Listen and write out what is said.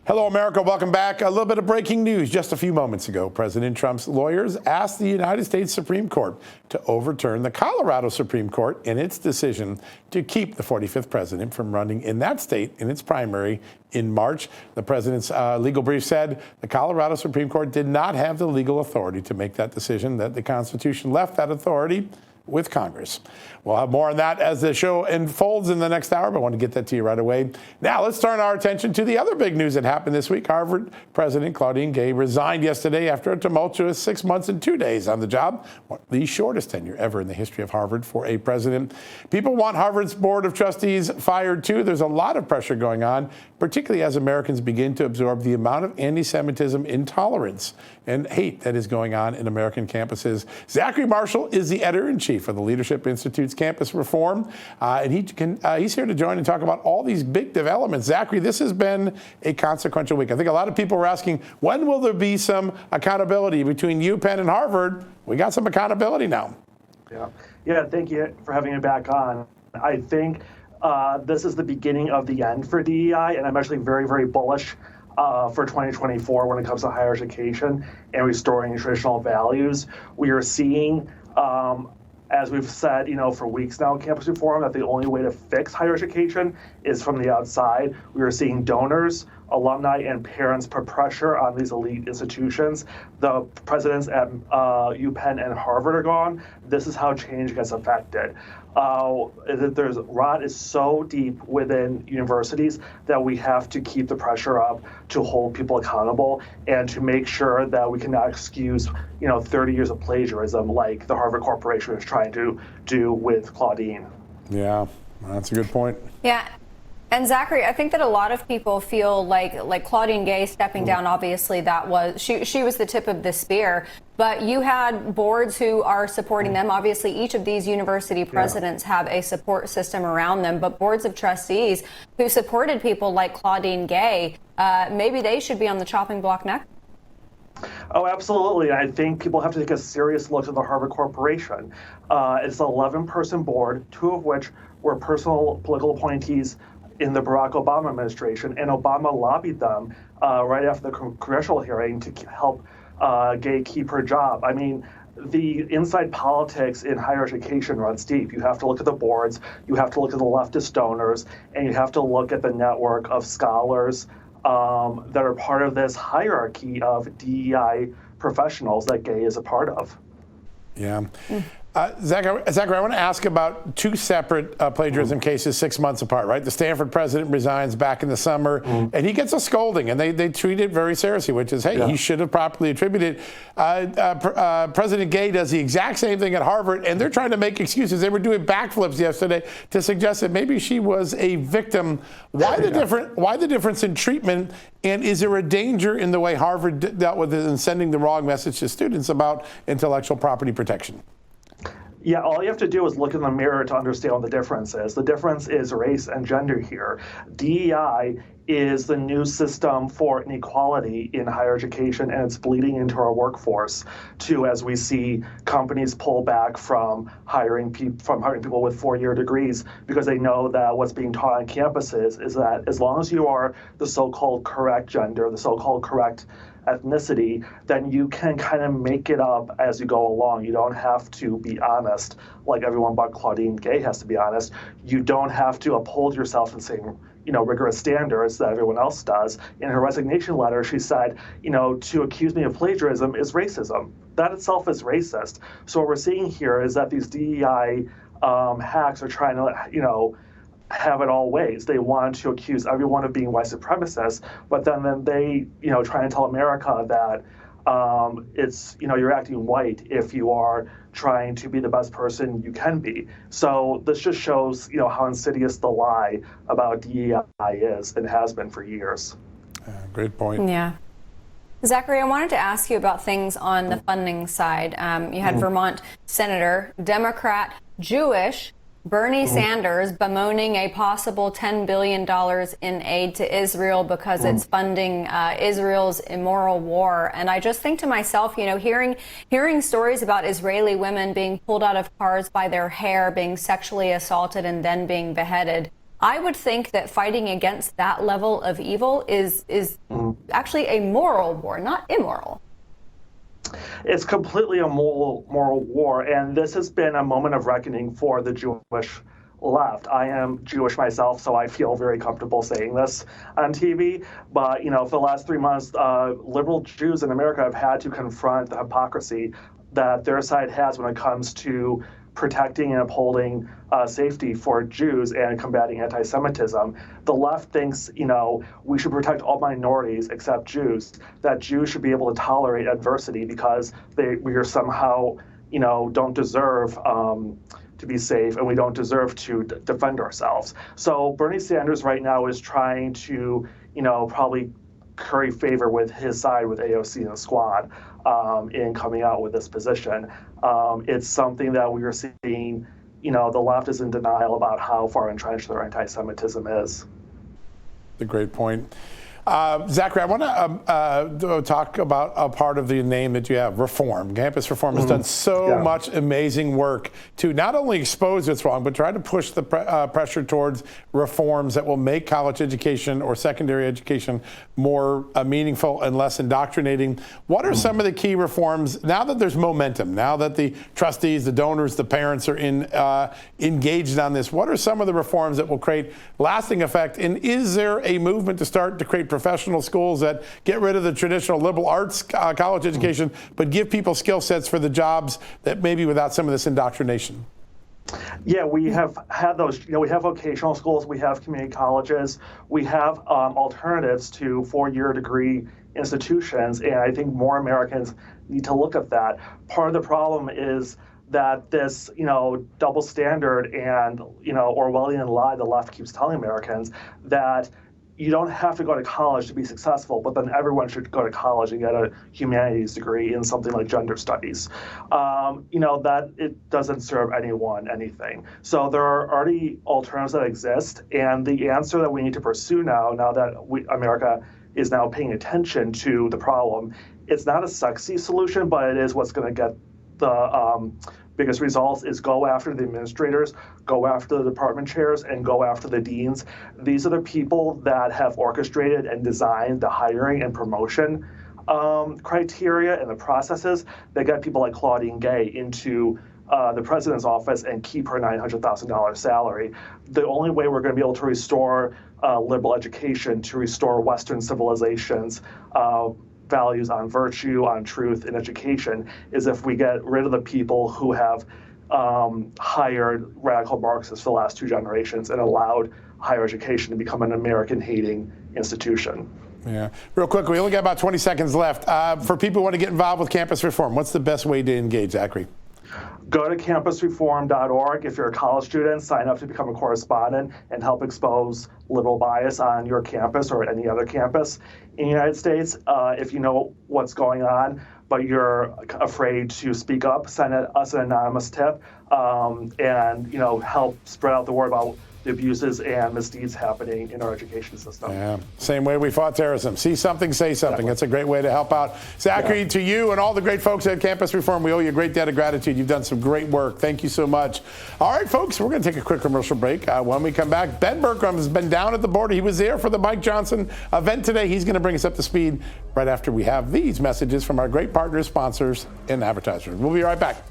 Hello, America. Welcome back. A little bit of breaking news. Just a few moments ago, President Trump's lawyers asked the United States Supreme Court to overturn the Colorado Supreme Court in its decision to keep the 45th president from running in that state in its primary in March. The president's legal brief said the Colorado Supreme Court did not have the legal authority to make that decision, that the Constitution left that authority with Congress. We'll have more on that as the show unfolds in the next hour, but I want to get that to you right away. Now, let's turn our attention to the other big news that happened this week. Harvard President Claudine Gay resigned yesterday after a tumultuous 6 months and 2 days on the job, the shortest tenure ever in the history of Harvard for a president. People want Harvard's Board of Trustees fired, too. There's a lot of pressure going on, particularly as Americans begin to absorb the amount of anti-Semitism, intolerance, and hate that is going on in American campuses. Zachary Marschall is the editor-in-chief of the Leadership Institute's Campus Reform, and he's here to join and talk about all these big developments. Zachary, this has been a consequential week. I think a lot of people were asking, when will there be some accountability between UPenn and Harvard? We got some accountability now. Yeah. Thank you for having me back on. I think this is the beginning of the end for DEI, and I'm actually very, very bullish for 2024 when it comes to higher education and restoring traditional values. We are seeing, as we've said, for weeks now, campus reform, that the only way to fix higher education is from the outside. We are seeing donors, alumni, and parents put pressure on these elite institutions. The presidents at UPenn and Harvard are gone. This is how change gets affected. Rot is so deep within universities that we have to keep the pressure up to hold people accountable and to make sure that we cannot excuse 30 years of plagiarism like the Harvard Corporation is trying to do with Claudine. Yeah, that's a good point. Yeah. And Zachary, I think that a lot of people feel like Claudine Gay stepping down, obviously that was, she was the tip of the spear, but you had boards who are supporting them. Obviously, each of these university presidents have a support system around them, but boards of trustees who supported people like Claudine Gay, maybe they should be on the chopping block next. Oh, absolutely. I think people have to take a serious look at the Harvard Corporation. It's an 11-person board, 2 of which were personal political appointees in the Barack Obama administration, and Obama lobbied them right after the congressional hearing to help Gay keep her job. I mean, the inside politics in higher education runs deep. You have to look at the boards, you have to look at the leftist donors, and you have to look at the network of scholars that are part of this hierarchy of DEI professionals that Gay is a part of. Yeah. Zachary, I want to ask about 2 separate plagiarism cases 6 months apart, right? The Stanford president resigns back in the summer, and he gets a scolding, and they treat it very seriously, which is, hey, he should have properly attributed. President Gay does the exact same thing at Harvard, and they're trying to make excuses. They were doing backflips yesterday to suggest that maybe she was a victim. Why the difference in treatment, and is there a danger in the way Harvard dealt with it and sending the wrong message to students about intellectual property protection? Yeah, all you have to do is look in the mirror to understand what the difference is. The difference is race and gender here. DEI is the new system for inequality in higher education, and it's bleeding into our workforce too, as we see companies pull back from hiring people with 4-year degrees, because they know that what's being taught on campuses is that as long as you are the so-called correct gender, the so-called correct ethnicity, then you can kind of make it up as you go along. You don't have to be honest like everyone but Claudine Gay has to be honest. You don't have to uphold yourself in saying rigorous standards that everyone else does. In her resignation letter, she said, to accuse me of plagiarism is racism. That itself is racist. So what we're seeing here is that these DEI hacks are trying to, have it all ways. They want to accuse everyone of being white supremacists, but then they, try and tell America that it's, you're acting white if you are trying to be the best person you can be. So this just shows, how insidious the lie about DEI is and has been for years. Great point. Yeah. Zachary, I wanted to ask you about things on the funding side. You had Vermont Senator, Democrat, Jewish, Bernie Sanders bemoaning a possible $10 billion in aid to Israel because it's funding Israel's immoral war. And I just think to myself, hearing stories about Israeli women being pulled out of cars by their hair, being sexually assaulted, and then being beheaded. I would think that fighting against that level of evil is actually a moral war, not immoral. It's completely a moral war, and this has been a moment of reckoning for the Jewish left. I am Jewish myself, so I feel very comfortable saying this on TV. But for the last 3 months, liberal Jews in America have had to confront the hypocrisy that their side has when it comes to protecting and upholding safety for Jews and combating anti-Semitism. The left thinks, we should protect all minorities except Jews, that Jews should be able to tolerate adversity because we are somehow, don't deserve to be safe, and we don't deserve to defend ourselves. So Bernie Sanders right now is trying to, probably curry favor with his side, with AOC and the Squad, in coming out with this position. It's something that we are seeing, the left is in denial about how far entrenched their anti-Semitism is. A great point. Zachary, I want to talk about a part of the name that you have, Reform. Campus Reform has done so much amazing work to not only expose what's wrong, but try to push the pressure towards reforms that will make college education or secondary education more meaningful and less indoctrinating. What are some of the key reforms now that there's momentum, now that the trustees, the donors, the parents are engaged on this? What are some of the reforms that will create lasting effect? And is there a movement to start to create professional schools that get rid of the traditional liberal arts college education, but give people skill sets for the jobs that maybe without some of this indoctrination? Yeah, we have had those, we have vocational schools, we have community colleges, we have alternatives to four-year degree institutions, and I think more Americans need to look at that. Part of the problem is that this, double standard and, Orwellian lie the left keeps telling Americans that you don't have to go to college to be successful, but then everyone should go to college and get a humanities degree in something like gender studies. That it doesn't serve anyone anything. So there are already alternatives that exist, and the answer that we need to pursue now that America is now paying attention to the problem, it's not a sexy solution, but it is what's going to get the biggest results, is go after the administrators, go after the department chairs, and go after the deans. These are the people that have orchestrated and designed the hiring and promotion criteria and the processes that get people like Claudine Gay into the president's office and keep her $900,000 salary. The only way we're going to be able to restore liberal education, to restore Western civilization's values on virtue, on truth, and education, is if we get rid of the people who have hired radical Marxists for the last two generations and allowed higher education to become an American-hating institution. Yeah. Real quick, we only got about 20 seconds left. For people who want to get involved with campus reform, what's the best way to engage, Zachary? Go to campusreform.org. If you're a college student, sign up to become a correspondent and help expose liberal bias on your campus or any other campus in the United States. If you know what's going on, but you're afraid to speak up, send us an anonymous tip and help spread out the word about the abuses and misdeeds happening in our education system. Yeah, same way we fought terrorism. See something, say something. That's a great way to help out. Zachary, to you and all the great folks at Campus Reform, we owe you a great debt of gratitude. You've done some great work. Thank you so much. All right, folks, we're going to take a quick commercial break. When we come back, Ben Bertram has been down at the border. He was there for the Mike Johnson event today. He's going to bring us up to speed right after we have these messages from our great partners, sponsors, and advertisers. We'll be right back.